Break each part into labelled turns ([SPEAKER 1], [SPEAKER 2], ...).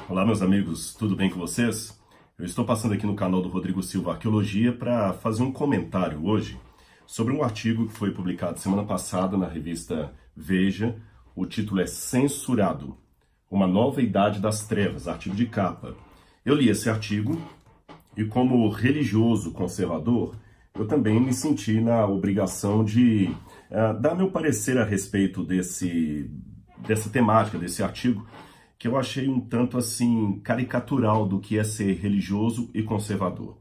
[SPEAKER 1] Olá, meus amigos, tudo bem com vocês? Eu estou passando aqui no canal do Rodrigo Silva Arqueologia para fazer um comentário hoje sobre um artigo que foi publicado semana passada na revista Veja. O título é Censurado, uma nova idade das trevas, artigo de capa. Eu li esse artigo e, como religioso conservador, eu também me senti na obrigação de dar meu parecer a respeito dessa temática, desse artigo, que eu achei um tanto assim caricatural do que é ser religioso e conservador.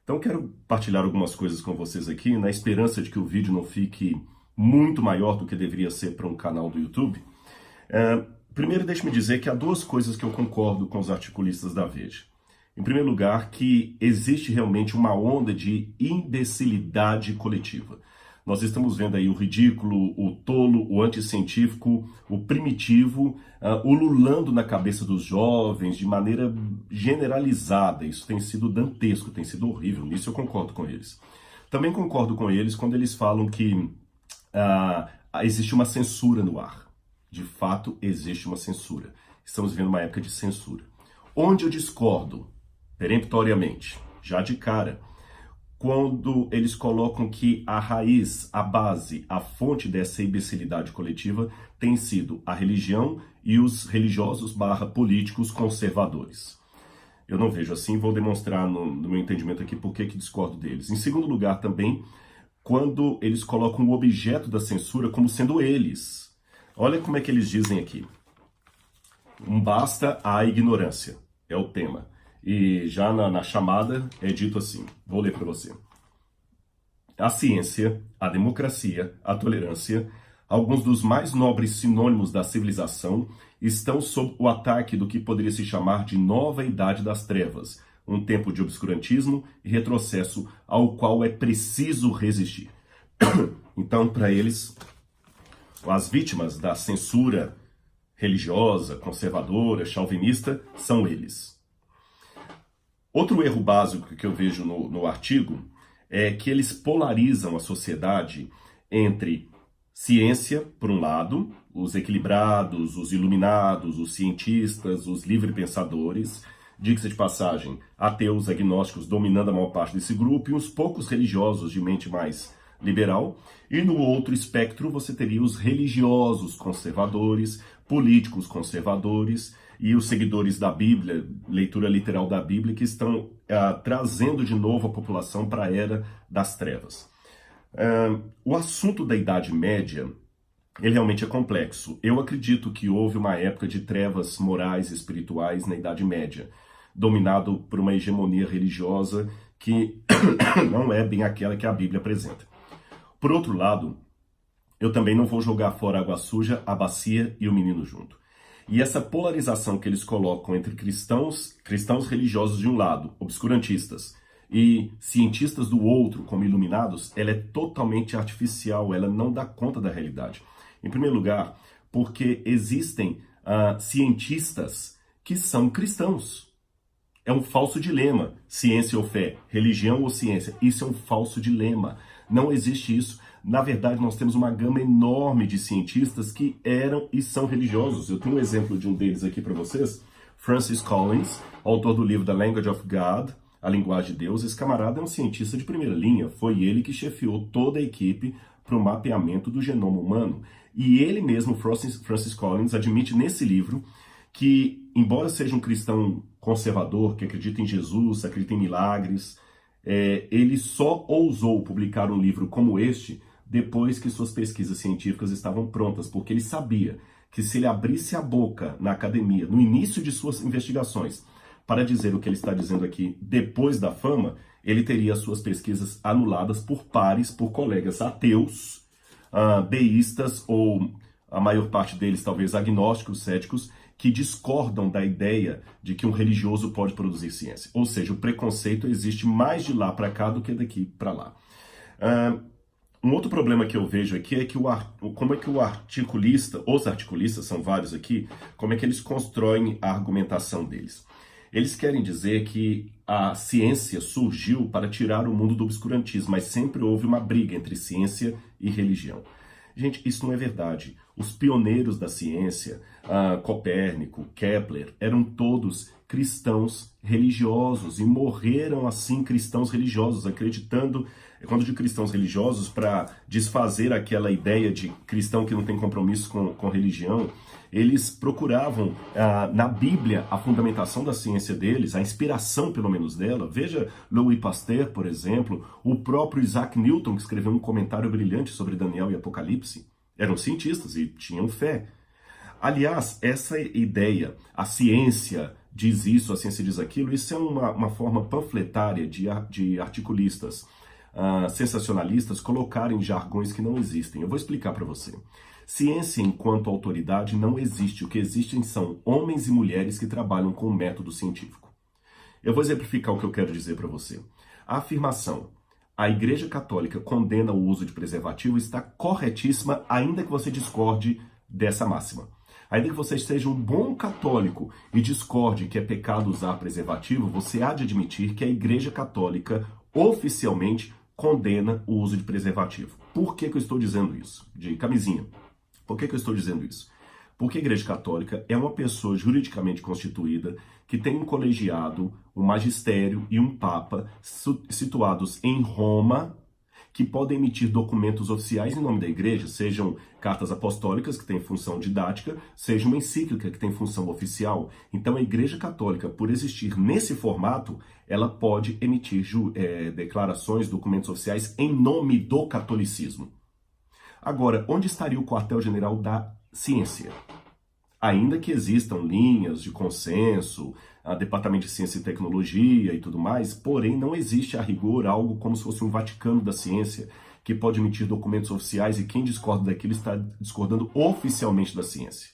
[SPEAKER 1] Então quero partilhar algumas coisas com vocês aqui, na esperança de que o vídeo não fique muito maior do que deveria ser para um canal do YouTube. Primeiro, deixe-me dizer que há duas coisas que eu concordo com os articulistas da Veja. Em primeiro lugar, que existe realmente uma onda de imbecilidade coletiva. Nós estamos vendo aí o ridículo, o tolo, o anticientífico, o primitivo, ululando na cabeça dos jovens de maneira generalizada. Isso tem sido dantesco, tem sido horrível. Nisso eu concordo com eles. Também concordo com eles quando eles falam que existe uma censura no ar. De fato, existe uma censura. Estamos vivendo uma época de censura. Onde eu discordo, peremptoriamente, já de cara, quando eles colocam que a raiz, a base, a fonte dessa imbecilidade coletiva tem sido a religião e os religiosos / políticos conservadores. Eu não vejo assim, vou demonstrar no meu entendimento aqui por que discordo deles. Em segundo lugar também, quando eles colocam o objeto da censura como sendo eles. Olha como é que eles dizem aqui. Basta a ignorância, é o tema. E já na chamada é dito assim, vou ler para você. A ciência, a democracia, a tolerância, alguns dos mais nobres sinônimos da civilização, estão sob o ataque do que poderia se chamar de nova idade das trevas, um tempo de obscurantismo e retrocesso ao qual é preciso resistir. Então, para eles, as vítimas da censura religiosa, conservadora, chauvinista, são eles. Outro erro básico que eu vejo no artigo é que eles polarizam a sociedade entre ciência, por um lado, os equilibrados, os iluminados, os cientistas, os livre-pensadores, diga-se de passagem, ateus, agnósticos dominando a maior parte desse grupo, e uns poucos religiosos de mente mais liberal, e no outro espectro você teria os religiosos conservadores, políticos conservadores e os seguidores da Bíblia, leitura literal da Bíblia, que estão trazendo de novo a população para a era das trevas. O assunto da Idade Média, ele realmente é complexo. Eu acredito que houve uma época de trevas morais e espirituais na Idade Média, dominado por uma hegemonia religiosa que não é bem aquela que a Bíblia apresenta. Por outro lado, eu também não vou jogar fora a água suja, a bacia e o menino junto. E essa polarização que eles colocam entre cristãos religiosos de um lado, obscurantistas, e cientistas do outro, como iluminados, ela é totalmente artificial, ela não dá conta da realidade. Em primeiro lugar, porque existem cientistas que são cristãos. É um falso dilema, ciência ou fé, religião ou ciência. Isso é um falso dilema. Não existe isso. Na verdade, nós temos uma gama enorme de cientistas que eram e são religiosos. Eu tenho um exemplo de um deles aqui para vocês. Francis Collins, autor do livro The Language of God, A Linguagem de Deus. Esse camarada é um cientista de primeira linha. Foi ele que chefiou toda a equipe para o mapeamento do genoma humano. E ele mesmo, Francis Collins, admite nesse livro que, embora seja um cristão conservador, que acredita em Jesus, acredita em milagres, ele só ousou publicar um livro como este depois que suas pesquisas científicas estavam prontas, porque ele sabia que se ele abrisse a boca na academia, no início de suas investigações, para dizer o que ele está dizendo aqui depois da fama, ele teria suas pesquisas anuladas por pares, por colegas ateus, deístas, ou a maior parte deles talvez agnósticos, céticos, que discordam da ideia de que um religioso pode produzir ciência. Ou seja, o preconceito existe mais de lá para cá do que daqui para lá. Um outro problema que eu vejo aqui é que como é que o articulista, os articulistas, são vários aqui, como é que eles constroem a argumentação deles. Eles querem dizer que a ciência surgiu para tirar o mundo do obscurantismo, mas sempre houve uma briga entre ciência e religião. Gente, isso não é verdade. Os pioneiros da ciência, Copérnico, Kepler, eram todos cristãos religiosos e morreram assim cristãos religiosos, acreditando, quando digo cristãos religiosos, para desfazer aquela ideia de cristão que não tem compromisso com religião, eles procuravam na Bíblia a fundamentação da ciência deles, a inspiração pelo menos dela. Veja Louis Pasteur, por exemplo, o próprio Isaac Newton, que escreveu um comentário brilhante sobre Daniel e Apocalipse. Eram cientistas e tinham fé. Aliás, essa ideia, a ciência diz isso, a ciência diz aquilo, isso é uma forma panfletária de articulistas sensacionalistas colocarem jargões que não existem. Eu vou explicar para você. Ciência enquanto autoridade não existe. O que existem são homens e mulheres que trabalham com o método científico. Eu vou exemplificar o que eu quero dizer para você. A afirmação: a Igreja Católica condena o uso de preservativo está corretíssima, ainda que você discorde dessa máxima. Ainda que você seja um bom católico e discorde que é pecado usar preservativo, você há de admitir que a Igreja Católica oficialmente condena o uso de preservativo. Por que eu estou dizendo isso? De camisinha. Por que eu estou dizendo isso? Porque a Igreja Católica é uma pessoa juridicamente constituída que tem um colegiado, um magistério e um papa situados em Roma, que podem emitir documentos oficiais em nome da Igreja, sejam cartas apostólicas, que têm função didática, seja uma encíclica, que tem função oficial. Então a Igreja Católica, por existir nesse formato, ela pode emitir declarações, documentos oficiais em nome do catolicismo. Agora, onde estaria o quartel-general da ciência? Ainda que existam linhas de consenso, Departamento de Ciência e Tecnologia e tudo mais, porém não existe a rigor algo como se fosse um Vaticano da ciência, que pode emitir documentos oficiais e quem discorda daquilo está discordando oficialmente da ciência.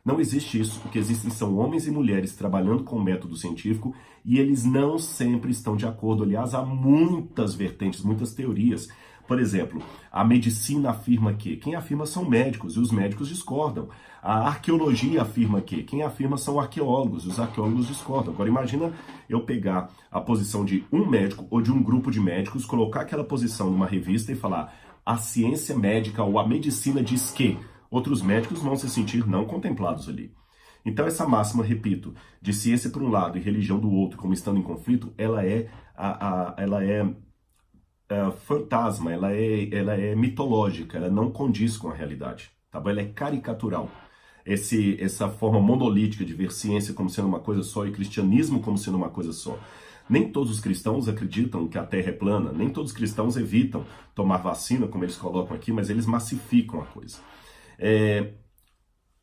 [SPEAKER 1] Não existe isso. O que existem são homens e mulheres trabalhando com o método científico e eles não sempre estão de acordo. Aliás, há muitas vertentes, muitas teorias. Por exemplo, a medicina afirma que quem afirma são médicos e os médicos discordam. A arqueologia afirma que quem afirma são arqueólogos e os arqueólogos discordam. Agora imagina eu pegar a posição de um médico ou de um grupo de médicos, colocar aquela posição numa revista e falar: a ciência médica ou a medicina diz que. Outros médicos vão se sentir não contemplados ali. Então essa máxima, repito, de ciência por um lado e religião do outro, como estando em conflito, ela é fantasma, ela é mitológica, ela não condiz com a realidade, tá bom? Ela é caricatural. Essa forma monolítica de ver ciência como sendo uma coisa só e cristianismo como sendo uma coisa só. Nem todos os cristãos acreditam que a Terra é plana, nem todos os cristãos evitam tomar vacina, como eles colocam aqui, mas eles massificam a coisa.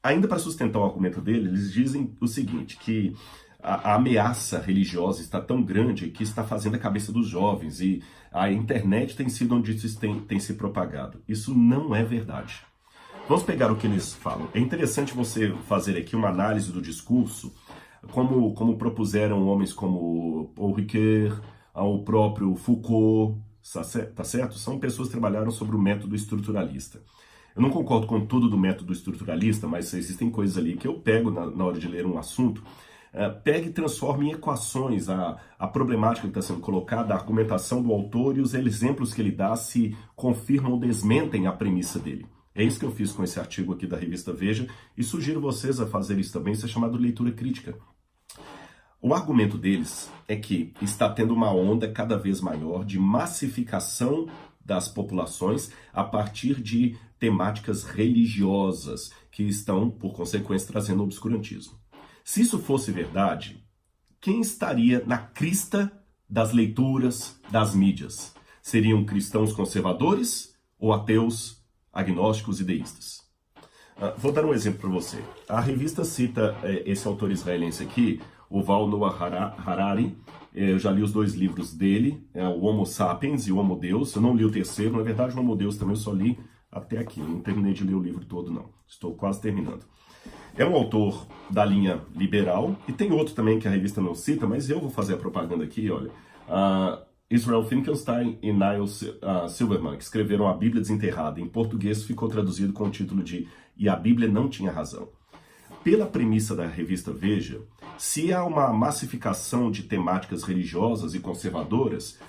[SPEAKER 1] Ainda para sustentar o argumento dele, eles dizem o seguinte, que a ameaça religiosa está tão grande que está fazendo a cabeça dos jovens e a internet tem sido onde isso tem se propagado. Isso não é verdade. Vamos pegar o que eles falam. É interessante você fazer aqui uma análise do discurso, como propuseram homens como Paul Ricoeur, o próprio Foucault, tá certo? São pessoas que trabalharam sobre o método estruturalista. Eu não concordo com tudo do método estruturalista, mas existem coisas ali que eu pego na hora de ler um assunto, pega e transforma em equações a problemática que está sendo colocada, a argumentação do autor e os exemplos que ele dá se confirmam ou desmentem a premissa dele. É isso que eu fiz com esse artigo aqui da revista Veja e sugiro vocês a fazer isso também, isso é chamado leitura crítica. O argumento deles é que está tendo uma onda cada vez maior de massificação das populações a partir de temáticas religiosas que estão, por consequência, trazendo obscurantismo. Se isso fosse verdade, quem estaria na crista das leituras das mídias? Seriam cristãos conservadores ou ateus, agnósticos e deístas? Vou dar um exemplo para você. A revista cita esse autor israelense aqui, o Yuval Noah Harari. Eu já li os dois livros dele, o Homo Sapiens e o Homo Deus. Eu não li o terceiro, na verdade o Homo Deus também eu só li até aqui. Eu não terminei de ler o livro todo não, estou quase terminando. É um autor da linha liberal, e tem outro também que a revista não cita, mas eu vou fazer a propaganda aqui, olha. Israel Finkelstein e Niall Silverman, que escreveram A Bíblia Desenterrada. Em português ficou traduzido com o título de E a Bíblia Não Tinha Razão. Pela premissa da revista Veja, se há uma massificação de temáticas religiosas e conservadoras,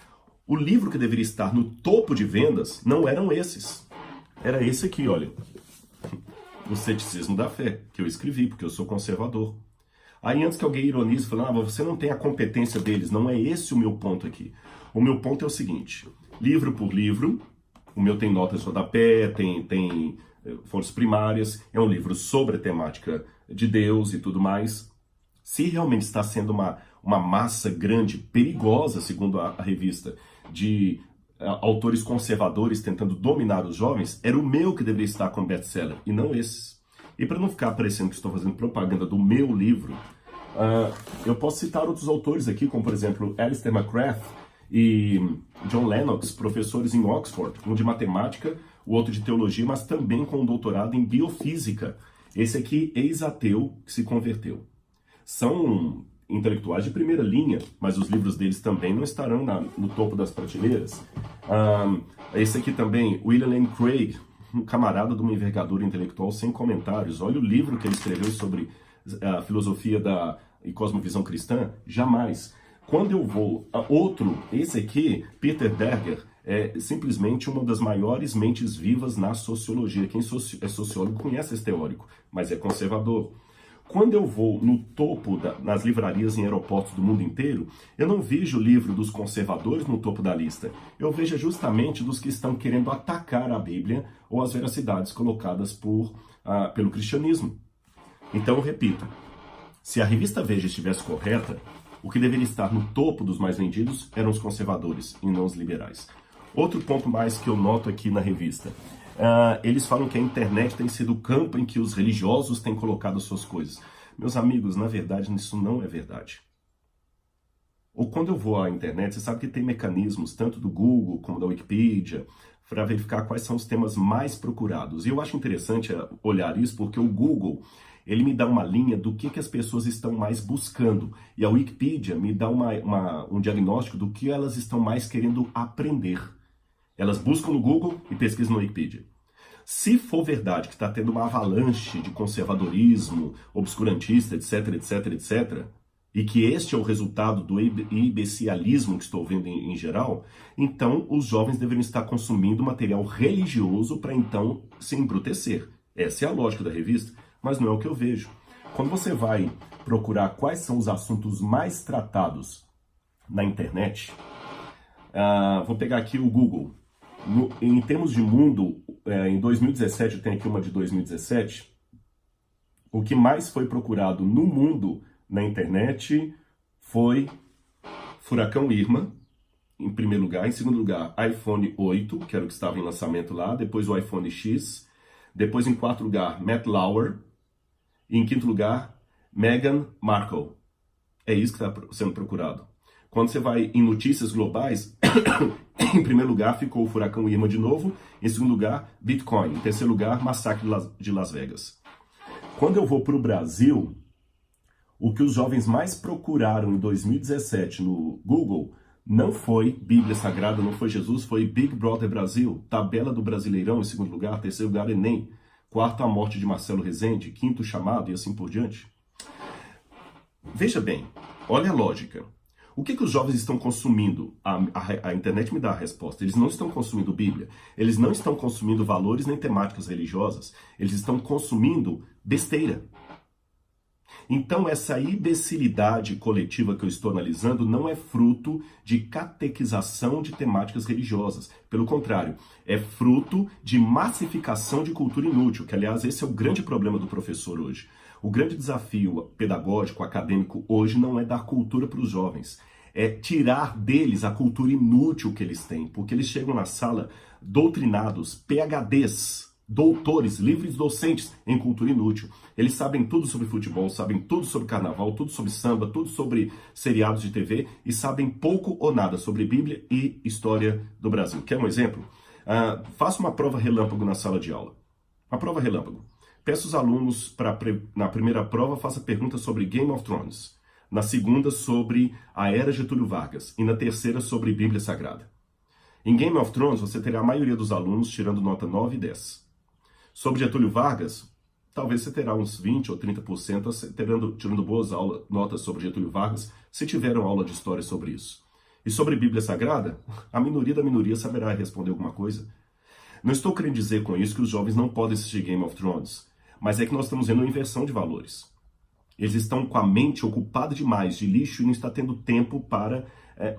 [SPEAKER 1] o livro que deveria estar no topo de vendas não eram esses. Era esse aqui, olha. O Ceticismo da Fé, que eu escrevi, porque eu sou conservador. Aí antes que alguém ironize, falando, você não tem a competência deles, não é esse o meu ponto aqui. O meu ponto é o seguinte, livro por livro, o meu tem notas de rodapé, tem fontes primárias, é um livro sobre a temática de Deus e tudo mais. Se realmente está sendo uma massa grande, perigosa, segundo a revista, de autores conservadores tentando dominar os jovens, era o meu que deveria estar com best-seller, e não esses. E para não ficar parecendo que estou fazendo propaganda do meu livro, eu posso citar outros autores aqui, como por exemplo, Alistair McGrath e John Lennox, professores em Oxford, um de matemática, o outro de teologia, mas também com um doutorado em biofísica. Esse aqui, ex-ateu, que se converteu. São intelectuais de primeira linha, mas os livros deles também não estarão no topo das prateleiras. Esse aqui também, William Lane Craig, um camarada de uma envergadura intelectual sem comentários. Olha o livro que ele escreveu sobre a filosofia e cosmovisão cristã. Jamais. Quando eu vou a outro, esse aqui, Peter Berger, é simplesmente uma das maiores mentes vivas na sociologia. Quem é sociólogo conhece esse teórico, mas é conservador. Quando eu vou no topo, nas livrarias em aeroportos do mundo inteiro, eu não vejo o livro dos conservadores no topo da lista. Eu vejo justamente dos que estão querendo atacar a Bíblia ou as veracidades colocadas pelo cristianismo. Então, eu repito, se a revista Veja estivesse correta, o que deveria estar no topo dos mais vendidos eram os conservadores e não os liberais. Outro ponto mais que eu noto aqui na revista. Eles falam que a internet tem sido o campo em que os religiosos têm colocado suas coisas. Meus amigos, na verdade, isso não é verdade. Ou quando eu vou à internet, você sabe que tem mecanismos, tanto do Google como da Wikipedia, para verificar quais são os temas mais procurados. E eu acho interessante olhar isso, porque o Google, ele me dá uma linha do que as pessoas estão mais buscando. E a Wikipedia me dá um diagnóstico do que elas estão mais querendo aprender. Elas buscam no Google e pesquisam no Wikipedia. Se for verdade que está tendo uma avalanche de conservadorismo, obscurantista, etc, etc, etc, e que este é o resultado do imbecilialismo que estou vendo em geral, então os jovens deveriam estar consumindo material religioso para então se embrutecer. Essa é a lógica da revista, mas não é o que eu vejo. Quando você vai procurar quais são os assuntos mais tratados na internet, vou pegar aqui o Google. Em termos de mundo, em 2017, eu tenho aqui uma de 2017, o que mais foi procurado no mundo na internet foi Furacão Irma, em primeiro lugar. Em segundo lugar, iPhone 8, que era o que estava em lançamento lá. Depois o iPhone X. Depois, em quarto lugar, Matt Lauer. E em quinto lugar, Meghan Markle. É isso que está sendo procurado. Quando você vai em notícias globais, em primeiro lugar ficou o Furacão Irma de novo, em segundo lugar, Bitcoin, em terceiro lugar, Massacre de Las Vegas. Quando eu vou para o Brasil, o que os jovens mais procuraram em 2017 no Google não foi Bíblia Sagrada, não foi Jesus, foi Big Brother Brasil, tabela do Brasileirão em segundo lugar, terceiro lugar Enem, quarto a morte de Marcelo Rezende, quinto chamado e assim por diante. Veja bem, olha a lógica. O que os jovens estão consumindo? A internet me dá a resposta. Eles não estão consumindo Bíblia. Eles não estão consumindo valores nem temáticas religiosas. Eles estão consumindo besteira. Então, essa imbecilidade coletiva que eu estou analisando não é fruto de catequização de temáticas religiosas. Pelo contrário, é fruto de massificação de cultura inútil, que, aliás, esse é o grande problema do professor hoje. O grande desafio pedagógico, acadêmico, hoje não é dar cultura para os jovens. É tirar deles a cultura inútil que eles têm, porque eles chegam na sala doutrinados, PhDs, doutores, livres docentes em cultura inútil. Eles sabem tudo sobre futebol, sabem tudo sobre carnaval, tudo sobre samba, tudo sobre seriados de TV e sabem pouco ou nada sobre Bíblia e história do Brasil. Quer um exemplo? Faça uma prova relâmpago na sala de aula. Uma prova relâmpago. Peço os alunos na primeira prova, faça perguntas sobre Game of Thrones. Na segunda, sobre a Era Getúlio Vargas. E na terceira, sobre Bíblia Sagrada. Em Game of Thrones, você terá a maioria dos alunos tirando nota 9 e 10. Sobre Getúlio Vargas, talvez você terá uns 20 ou 30% tirando boas notas sobre Getúlio Vargas, se tiveram aula de história sobre isso. E sobre Bíblia Sagrada, a minoria da minoria saberá responder alguma coisa. Não estou querendo dizer com isso que os jovens não podem assistir Game of Thrones, mas é que nós estamos vendo uma inversão de valores. Eles estão com a mente ocupada demais de lixo e não está tendo tempo para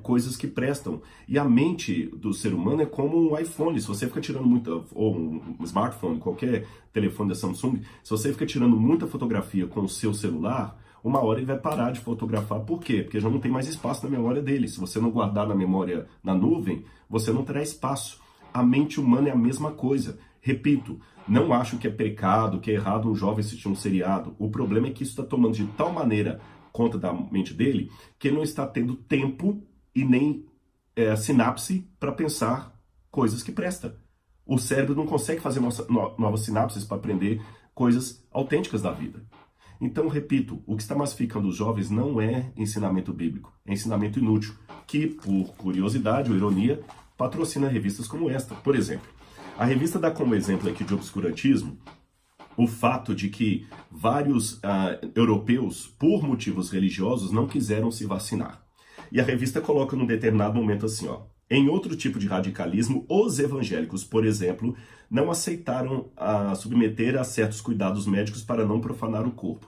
[SPEAKER 1] coisas que prestam. E a mente do ser humano é como um iPhone. Se você fica tirando muita, ou um smartphone, qualquer telefone da Samsung, se você fica tirando muita fotografia com o seu celular, uma hora ele vai parar de fotografar. Por quê? Porque já não tem mais espaço na memória dele. Se você não guardar na memória na nuvem, você não terá espaço. A mente humana é a mesma coisa. Repito, não acho que é pecado, que é errado um jovem assistir um seriado. O problema é que isso está tomando de tal maneira conta da mente dele que ele não está tendo tempo e nem sinapse para pensar coisas que prestam. O cérebro não consegue fazer novas sinapses para aprender coisas autênticas da vida. Então, repito, o que está massificando os jovens não é ensinamento bíblico, é ensinamento inútil, que, por curiosidade ou ironia, patrocina revistas como esta. Por exemplo, a revista dá como exemplo aqui de obscurantismo o fato de que vários europeus, por motivos religiosos, não quiseram se vacinar. E a revista coloca num determinado momento assim, ó: em outro tipo de radicalismo, os evangélicos, por exemplo, não aceitaram submeter a certos cuidados médicos para não profanar o corpo.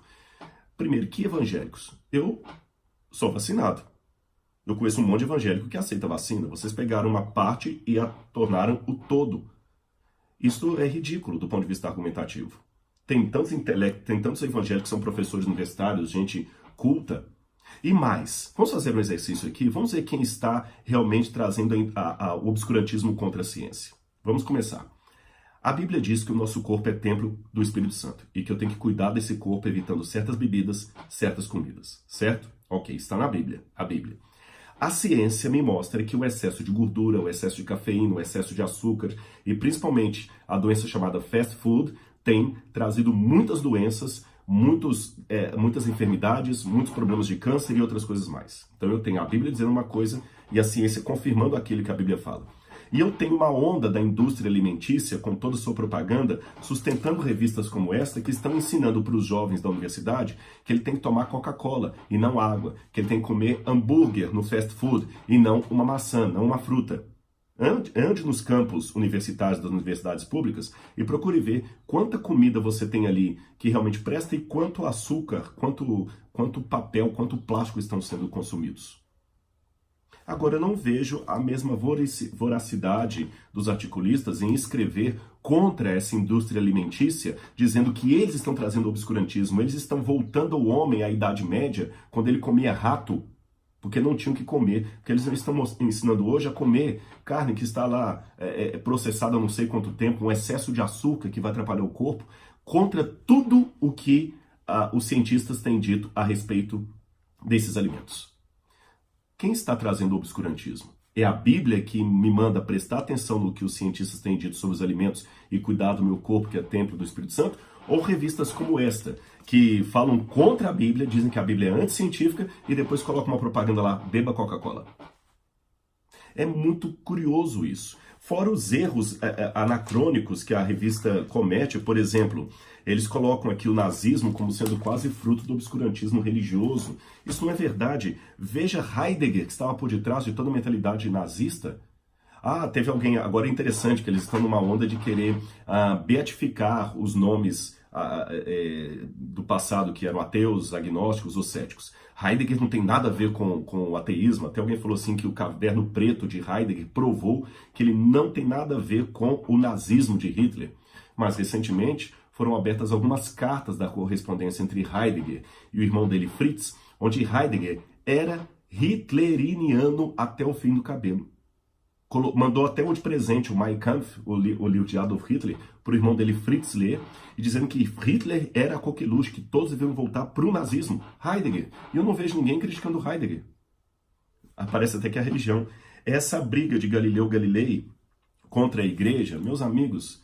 [SPEAKER 1] Primeiro, que evangélicos? Eu sou vacinado. Eu conheço um monte de evangélico que aceita vacina. Vocês pegaram uma parte e a tornaram o todo. Isso é ridículo do ponto de vista argumentativo. Tem tantos evangélicos que são professores universitários, gente culta. E mais, vamos fazer um exercício aqui, vamos ver quem está realmente trazendo o obscurantismo contra a ciência. Vamos começar. A Bíblia diz que o nosso corpo é templo do Espírito Santo e que eu tenho que cuidar desse corpo evitando certas bebidas, certas comidas, certo? Ok, está na Bíblia, a Bíblia. A ciência me mostra que o excesso de gordura, o excesso de cafeína, o excesso de açúcar e principalmente a doença chamada fast food tem trazido muitas doenças, muitas enfermidades, muitos problemas de câncer e outras coisas mais. Então eu tenho a Bíblia dizendo uma coisa e a ciência confirmando aquilo que a Bíblia fala. E eu tenho uma onda da indústria alimentícia, com toda a sua propaganda, sustentando revistas como esta, que estão ensinando para os jovens da universidade que ele tem que tomar Coca-Cola e não água, que ele tem que comer hambúrguer no fast food e não uma maçã, não uma fruta. Ande nos campos universitários das universidades públicas e procure ver quanta comida você tem ali que realmente presta e quanto açúcar, quanto papel, quanto plástico estão sendo consumidos. Agora, eu não vejo a mesma voracidade dos articulistas em escrever contra essa indústria alimentícia, dizendo que eles estão trazendo obscurantismo, eles estão voltando o homem à Idade Média, quando ele comia rato, porque não tinham que comer, porque eles estão ensinando hoje a comer carne que está lá processada há não sei quanto tempo, um excesso de açúcar que vai atrapalhar o corpo, contra tudo o que os cientistas têm dito a respeito desses alimentos. Quem está trazendo o obscurantismo? É a Bíblia que me manda prestar atenção no que os cientistas têm dito sobre os alimentos e cuidar do meu corpo, que é templo do Espírito Santo? Ou revistas como esta, que falam contra a Bíblia, dizem que a Bíblia é anticientífica e depois colocam uma propaganda lá, beba Coca-Cola. É muito curioso isso. Fora os erros anacrônicos que a revista comete, por exemplo, eles colocam aqui o nazismo como sendo quase fruto do obscurantismo religioso. Isso não é verdade. Veja Heidegger, que estava por detrás de toda a mentalidade nazista. Teve alguém, agora é interessante que eles estão numa onda de querer beatificar os nomes do passado, que eram ateus, agnósticos ou céticos. Heidegger não tem nada a ver com o ateísmo. Até alguém falou assim que o Caderno Preto de Heidegger provou que ele não tem nada a ver com o nazismo de Hitler. Mas recentemente foram abertas algumas cartas da correspondência entre Heidegger e o irmão dele Fritz, onde Heidegger era hitleriano até o fim do cabelo. Mandou até de presente o Mein Kampf, o livro de Adolf Hitler, para o irmão dele Fritz ler, e dizendo que Hitler era a coqueluche, que todos deveriam voltar para o nazismo. Heidegger. E eu não vejo ninguém criticando Heidegger. Parece até que a religião. Essa briga de Galileu Galilei contra a igreja, meus amigos,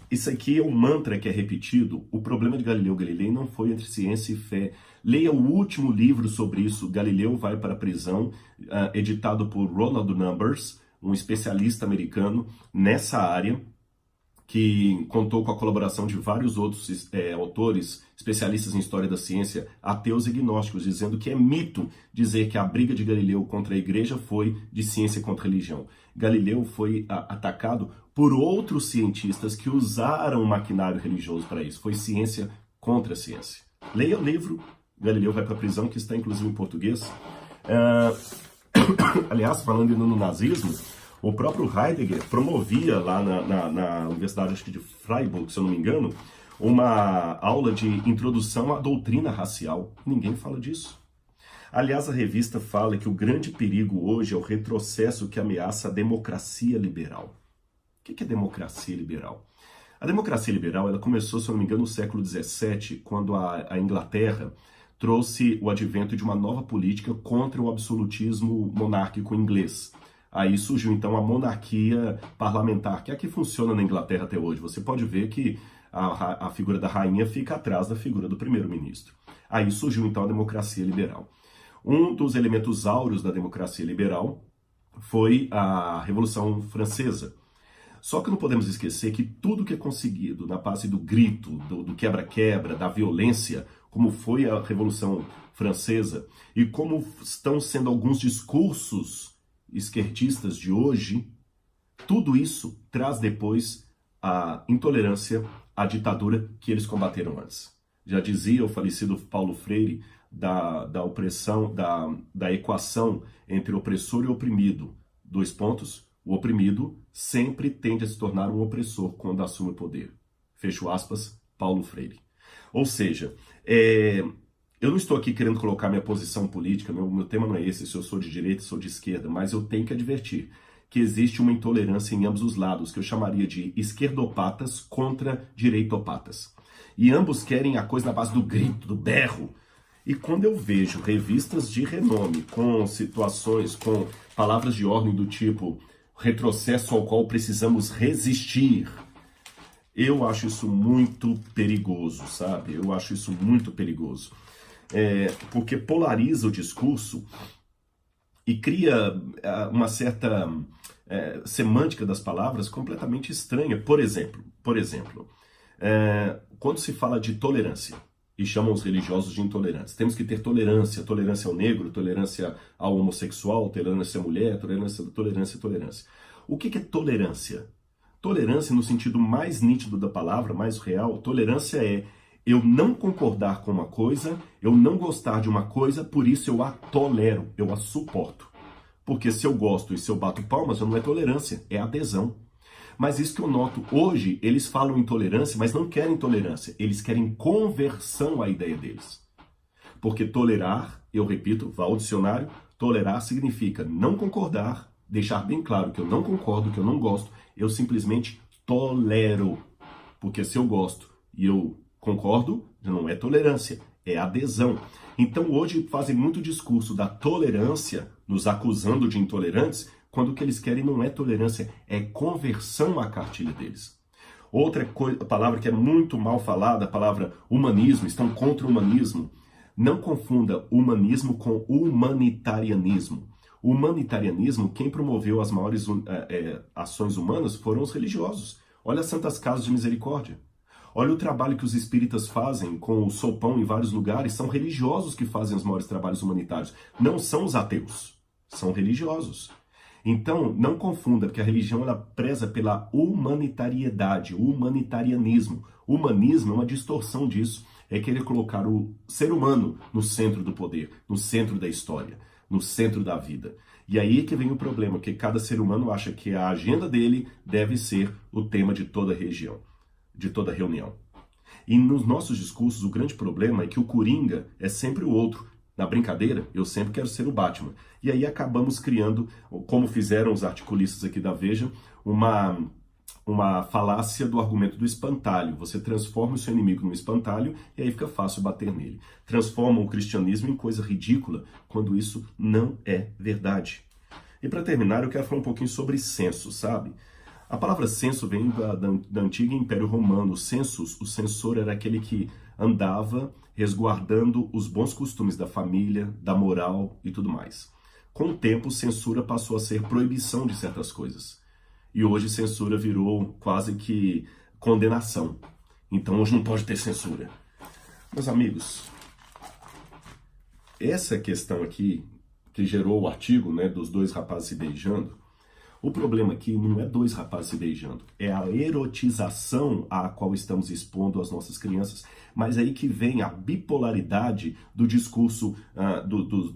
[SPEAKER 1] isso aqui é um mantra que é repetido. O problema de Galileu Galilei não foi entre ciência e fé. Leia o último livro sobre isso, Galileu vai para a prisão, editado por Ronald Numbers, um especialista americano nessa área, que contou com a colaboração de vários outros autores, especialistas em história da ciência, ateus e gnósticos, dizendo que é mito dizer que a briga de Galileu contra a igreja foi de ciência contra religião. Galileu foi atacado por outros cientistas que usaram o maquinário religioso para isso. Foi ciência contra a ciência. Leia o livro Galileu vai para a prisão, que está inclusive em português. Aliás, falando ainda no nazismo, o próprio Heidegger promovia lá na Universidade acho que de Freiburg, se eu não me engano, uma aula de introdução à doutrina racial. Ninguém fala disso. Aliás, a revista fala que o grande perigo hoje é o retrocesso que ameaça a democracia liberal. O que é democracia liberal? A democracia liberal ela começou, se eu não me engano, no século XVII, quando a Inglaterra trouxe o advento de uma nova política contra o absolutismo monárquico inglês. Aí surgiu então a monarquia parlamentar, que é a que funciona na Inglaterra até hoje. Você pode ver que a figura da rainha fica atrás da figura do primeiro-ministro. Aí surgiu então a democracia liberal. Um dos elementos áureos da democracia liberal foi a Revolução Francesa. Só que não podemos esquecer que tudo que é conseguido na base do grito, do quebra-quebra, da violência, como foi a Revolução Francesa, e como estão sendo alguns discursos esquerdistas de hoje, tudo isso traz depois a intolerância à ditadura que eles combateram antes. Já dizia o falecido Paulo Freire da opressão, da equação entre opressor e oprimido. 2 pontos. O oprimido sempre tende a se tornar um opressor quando assume o poder. Fecho aspas, Paulo Freire. Ou seja, eu não estou aqui querendo colocar minha posição política, meu tema não é esse, se eu sou de direita, se eu sou de esquerda, mas eu tenho que advertir que existe uma intolerância em ambos os lados, que eu chamaria de esquerdopatas contra direitopatas. E ambos querem a coisa na base do grito, do berro. E quando eu vejo revistas de renome com situações, com palavras de ordem do tipo retrocesso ao qual precisamos resistir, eu acho isso muito perigoso, sabe? Eu acho isso muito perigoso. Porque polariza o discurso e cria uma certa semântica das palavras completamente estranha. Por exemplo, quando se fala de tolerância, e chamam os religiosos de intolerantes. Temos que ter tolerância, tolerância ao negro, tolerância ao homossexual, tolerância à mulher, tolerância. O que é tolerância? Tolerância, no sentido mais nítido da palavra, mais real, tolerância é eu não concordar com uma coisa, eu não gostar de uma coisa, por isso eu a tolero, eu a suporto. Porque se eu gosto e se eu bato palmas, já não é tolerância, é adesão. Mas isso que eu noto hoje, eles falam em tolerância, mas não querem tolerância. Eles querem conversão à ideia deles. Porque tolerar, eu repito, vá ao dicionário, tolerar significa não concordar, deixar bem claro que eu não concordo, que eu não gosto, eu simplesmente tolero. Porque se eu gosto e eu concordo, já não é tolerância, é adesão. Então hoje fazem muito discurso da tolerância, nos acusando de intolerantes, quando o que eles querem não é tolerância, é conversão à cartilha deles. Outra palavra que é muito mal falada, a palavra humanismo, estão contra o humanismo. Não confunda humanismo com humanitarianismo. O humanitarianismo, quem promoveu as maiores ações humanas foram os religiosos. Olha as Santas Casas de Misericórdia. Olha o trabalho que os espíritas fazem com o sopão em vários lugares. São religiosos que fazem os maiores trabalhos humanitários. Não são os ateus, são religiosos. Então, não confunda, porque a religião ela preza pela humanitariedade, o humanitarianismo. O humanismo é uma distorção disso, é querer colocar o ser humano no centro do poder, no centro da história, no centro da vida. E aí é que vem o problema, que cada ser humano acha que a agenda dele deve ser o tema de toda região, de toda reunião. E nos nossos discursos, o grande problema é que o coringa é sempre o outro. Na brincadeira, eu sempre quero ser o Batman. E aí acabamos criando, como fizeram os articulistas aqui da Veja, uma falácia do argumento do espantalho. Você transforma o seu inimigo num espantalho e aí fica fácil bater nele. Transforma o cristianismo em coisa ridícula, quando isso não é verdade. E para terminar, eu quero falar um pouquinho sobre censo, sabe? A palavra censo vem da antiga Império Romano. Census, o censor era aquele que andava resguardando os bons costumes da família, da moral e tudo mais. Com o tempo, censura passou a ser proibição de certas coisas. E hoje censura virou quase que condenação. Então hoje não pode ter censura. Meus amigos, essa questão aqui, que gerou o artigo, né, dos 2 rapazes se beijando, O problema aqui não é dois rapazes se beijando, é a erotização à qual estamos expondo as nossas crianças. Mas é aí que vem a bipolaridade do discurso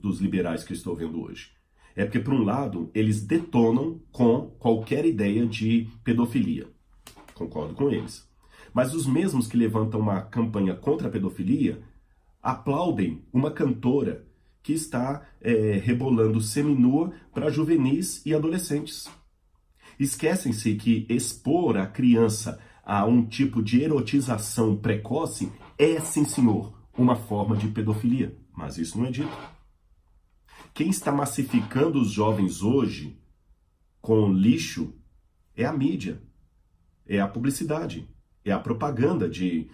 [SPEAKER 1] dos liberais que eu estou vendo hoje. É porque, por um lado, eles detonam com qualquer ideia de pedofilia. Concordo com eles. Mas os mesmos que levantam uma campanha contra a pedofilia aplaudem uma cantora que está rebolando seminua para juvenis e adolescentes. Esquecem-se que expor a criança a um tipo de erotização precoce é, sim senhor, uma forma de pedofilia. Mas isso não é dito. Quem está massificando os jovens hoje com lixo é a mídia, é a publicidade, é a propaganda de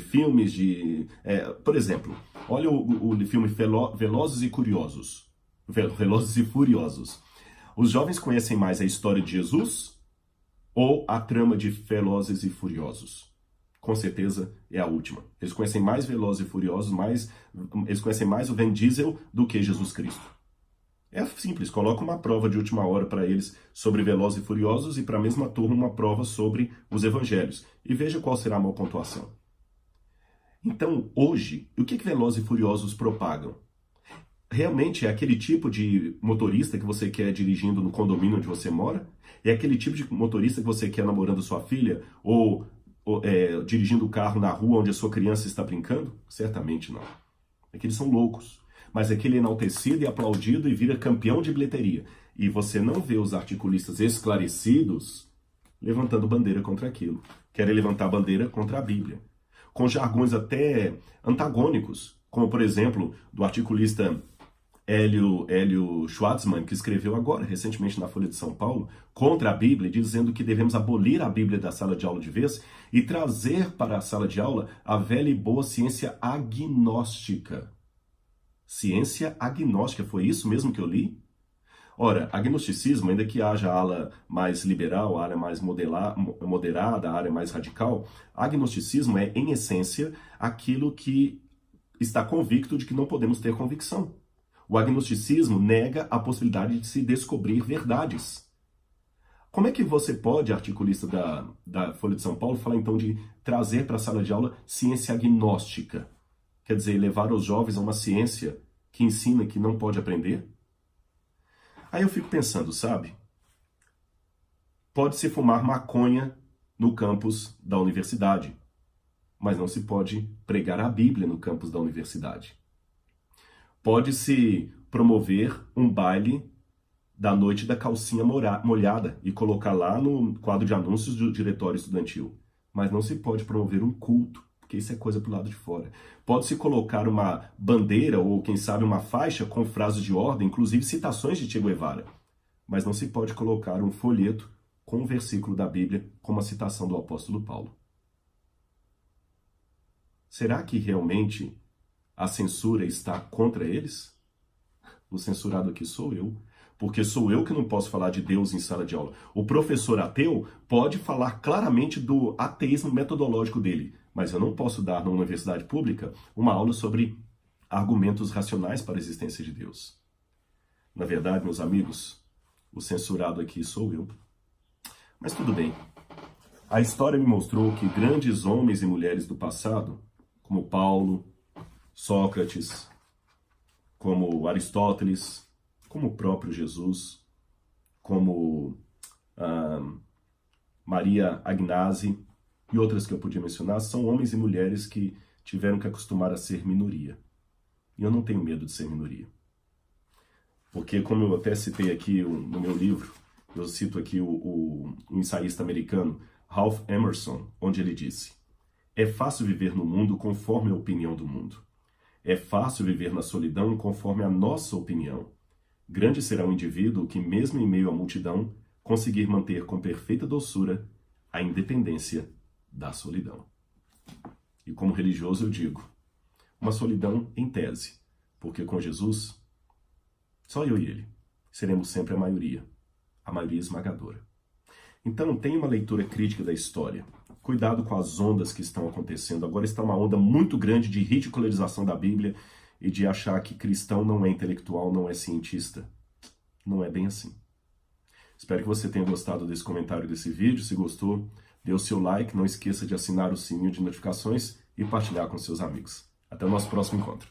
[SPEAKER 1] filmes, por exemplo, olha o filme Velozes e Curiosos, Velozes e Furiosos. Os jovens conhecem mais a história de Jesus ou a trama de Velozes e Furiosos? Com certeza é a última. Eles conhecem mais Velozes e Furiosos, eles conhecem mais o Vin Diesel do que Jesus Cristo. É simples, coloca uma prova de última hora para eles sobre Velozes e Furiosos e para a mesma turma uma prova sobre os evangelhos. E veja qual será a maior pontuação. Então, hoje, o que Velozes e Furiosos propagam? Realmente é aquele tipo de motorista que você quer dirigindo no condomínio onde você mora? É aquele tipo de motorista que você quer namorando sua filha? Ou dirigindo o carro na rua onde a sua criança está brincando? Certamente não. É que eles são loucos. Mas é que ele é enaltecido e aplaudido e vira campeão de bilheteria. E você não vê os articulistas esclarecidos levantando bandeira contra aquilo. Querem levantar bandeira contra a Bíblia. Com jargões até antagônicos, como por exemplo, do articulista Hélio Schwartzman, que escreveu agora, recentemente na Folha de São Paulo, contra a Bíblia, dizendo que devemos abolir a Bíblia da sala de aula de vez e trazer para a sala de aula a velha e boa ciência agnóstica. Ciência agnóstica, foi isso mesmo que eu li? Ora, agnosticismo, ainda que haja a ala mais liberal, a ala mais moderada, a área mais radical, agnosticismo é, em essência, aquilo que está convicto de que não podemos ter convicção. O agnosticismo nega a possibilidade de se descobrir verdades. Como é que você pode, articulista da Folha de São Paulo, falar então de trazer para a sala de aula ciência agnóstica? Quer dizer, levar os jovens a uma ciência que ensina que não pode aprender? Aí eu fico pensando, sabe? Pode-se fumar maconha no campus da universidade, mas não se pode pregar a Bíblia no campus da universidade. Pode-se promover um baile da noite da calcinha molhada e colocar lá no quadro de anúncios do diretório estudantil, mas não se pode promover um culto, porque isso é coisa pro lado de fora. Pode-se colocar uma bandeira ou, quem sabe, uma faixa com frases de ordem, inclusive citações de Che Guevara, mas não se pode colocar um folheto com um versículo da Bíblia com uma citação do apóstolo Paulo. Será que realmente a censura está contra eles? O censurado aqui sou eu, porque sou eu que não posso falar de Deus em sala de aula. O professor ateu pode falar claramente do ateísmo metodológico dele, mas eu não posso dar numa universidade pública uma aula sobre argumentos racionais para a existência de Deus. Na verdade, meus amigos, o censurado aqui sou eu. Mas tudo bem. A história me mostrou que grandes homens e mulheres do passado, como Paulo, Sócrates, como Aristóteles, como o próprio Jesus, como Maria Agnasi e outras que eu podia mencionar, são homens e mulheres que tiveram que acostumar a ser minoria. E eu não tenho medo de ser minoria. Porque, como eu até citei aqui no meu livro, eu cito aqui o ensaísta americano Ralph Emerson, onde ele disse: é fácil viver no mundo conforme a opinião do mundo. É fácil viver na solidão conforme a nossa opinião. Grande será o indivíduo que, mesmo em meio à multidão, conseguir manter com perfeita doçura a independência da solidão. E como religioso eu digo, uma solidão em tese, porque com Jesus, só eu e ele, seremos sempre a maioria esmagadora. Então, tenha uma leitura crítica da história. Cuidado com as ondas que estão acontecendo. Agora está uma onda muito grande de ridicularização da Bíblia e de achar que cristão não é intelectual, não é cientista. Não é bem assim. Espero que você tenha gostado desse comentário, desse vídeo. Se gostou, dê o seu like, não esqueça de assinar o sininho de notificações e partilhar com seus amigos. Até o nosso próximo encontro.